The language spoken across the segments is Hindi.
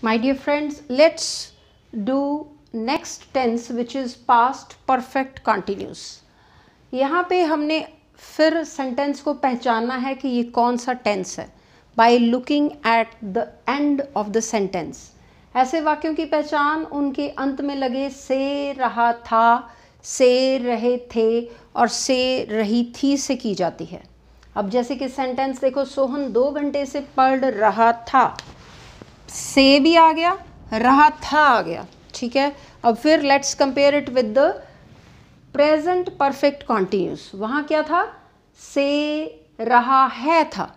My dear friends, let's do next tense which is past perfect continuous. यहाँ पे हमने फिर सेंटेंस को पहचानना है कि ये कौन सा टेंस है by looking at the end of the sentence. ऐसे वाक्यों की पहचान उनके अंत में लगे से रहा था, से रहे थे और से रही थी से की जाती है. अब जैसे कि सेंटेंस देखो, सोहन 2 घंटे से पढ़ रहा था, से भी आ गया, रहा था आ गया. ठीक है. अब फिर let's compare it with the present perfect continuous. वहाँ क्या था? से रहा है था.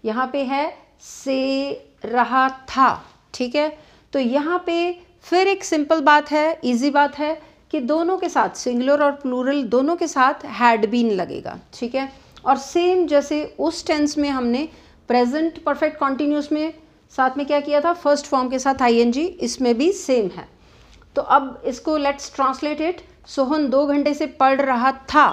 यहाँ पे है से रहा था. ठीक है. तो यहाँ पे फिर एक सिंपल बात है, इजी बात है कि दोनों के साथ सिंगुलर और प्लूरल दोनों के साथ हैड बीन लगेगा. ठीक है. और सेम जैसे उस टेंस में हमने प्रेजेंट परफेक्ट कॉन्टिन्यूस में साथ में क्या किया था, फर्स्ट फॉर्म के साथ आईएनजी, इसमें भी सेम है. तो अब इसको लेट्स ट्रांसलेट इट. सोहन 2 घंटे से पढ़ रहा था,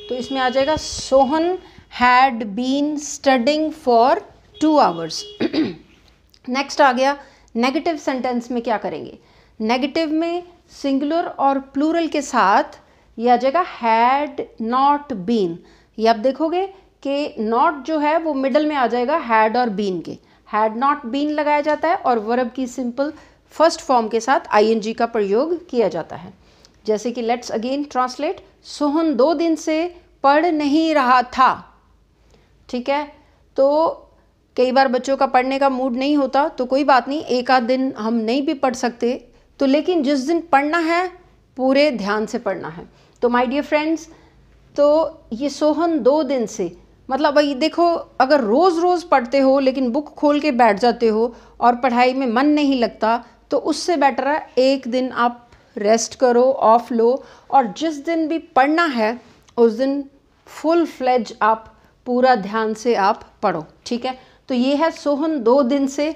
तो इसमें आ जाएगा Sohan had been studying for 2 hours. Next आ गया नेगेटिव सेंटेंस में क्या करेंगे. नेगेटिव में सिंगुलर और प्लूरल के साथ ये आ जाएगा हैड नॉट बीन. ये आप देखोगे कि नॉट जो है वो मिडल में आ जाएगा हैड और बीन के. हैड नॉट बीन लगाया जाता है और वर्ब की सिंपल फर्स्ट फॉर्म के साथ आईएनजी का प्रयोग किया जाता है. जैसे कि लेट्स अगेन ट्रांसलेट. सोहन 2 दिन से पढ़ नहीं रहा था. ठीक है. तो कई बार बच्चों का पढ़ने का मूड नहीं होता, तो कोई बात नहीं, एक आध दिन हम नहीं भी पढ़ सकते, तो लेकिन जिस दिन पढ़ना है पूरे ध्यान से पढ़ना है. तो माय डियर फ्रेंड्स, तो ये सोहन 2 दिन से मतलब भाई देखो, अगर रोज़ रोज़ पढ़ते हो लेकिन बुक खोल के बैठ जाते हो और पढ़ाई में मन नहीं लगता, तो उससे बेटर है एक दिन आप रेस्ट करो, ऑफ लो, और जिस दिन भी पढ़ना है उस दिन फुल फ्लेज आप पूरा ध्यान से आप पढ़ो. ठीक है. तो ये है सोहन 2 दिन से.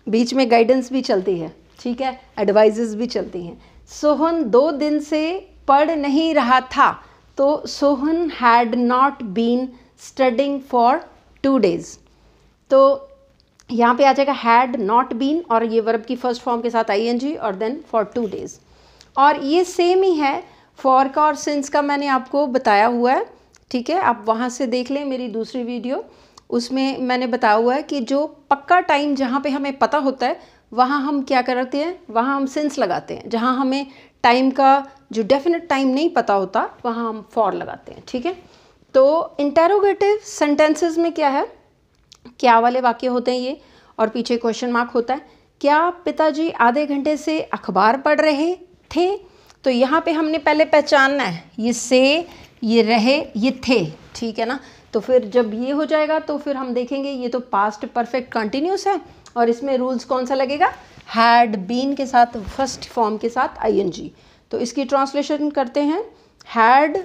बीच में गाइडेंस भी चलती है. ठीक है. एडवाइजेस भी चलती हैं. सोहन 2 दिन से पढ़ नहीं रहा था, तो Sohan had not been studying for 2 days. तो यहाँ पे आ जाएगा हैड नॉट बीन और ये वर्ब की फर्स्ट फॉर्म के साथ आईएनजी और देन फॉर 2 days. और ये सेम ही है फॉर का और सिंस का, मैंने आपको बताया हुआ है. ठीक है. आप वहाँ से देख लें मेरी दूसरी वीडियो, उसमें मैंने बताया हुआ है कि जो पक्का टाइम जहाँ पे हमें पता होता है वहाँ हम क्या करते हैं, वहाँ हम सिंस लगाते हैं. जहाँ हमें टाइम का जो डेफिनेट टाइम नहीं पता होता वहाँ हम फॉर लगाते हैं. ठीक है. तो इंटेरोगेटिव सेंटेंसेस में क्या है, क्या वाले वाक्य होते हैं ये, और पीछे क्वेश्चन मार्क होता है. क्या पिताजी आधे घंटे से अखबार पढ़ रहे थे. तो यहाँ पे हमने पहले पहचानना है, ये से, ये रहे, ये थे. ठीक है ना. तो फिर जब ये हो जाएगा तो फिर हम देखेंगे ये तो पास्ट परफेक्ट कंटिन्यूस है और इसमें रूल्स कौन सा लगेगा, हैड बीन के साथ फर्स्ट फॉर्म के साथ आईएनजी. तो इसकी ट्रांसलेशन करते हैं. हैड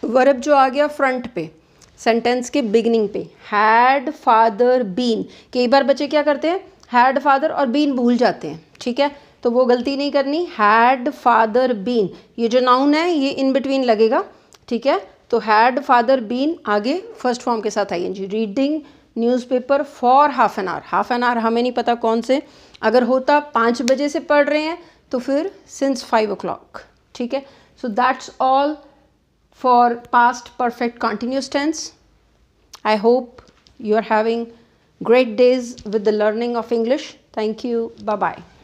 वर्ब जो आ गया फ्रंट पे सेंटेंस के बिगिनिंग पे, हैड फादर बीन. कई बार बच्चे क्या करते हैं, हैड फादर और बीन भूल जाते हैं. ठीक है. तो वो गलती नहीं करनी. हैड फादर बीन, ये जो नाउन है ये इन बिटवीन लगेगा. ठीक है. तो हैड फादर बीन आगे फर्स्ट फॉर्म के साथ ING. Reading newspaper for half an hour. Half an hour हमें नहीं पता कौन से, अगर होता 5 बजे से पढ़ रहे हैं तो फिर सिंस 5 o'clock. ठीक है. So that's all for past perfect continuous tense. I hope you are having great days with the learning of English. Thank you. Bye bye.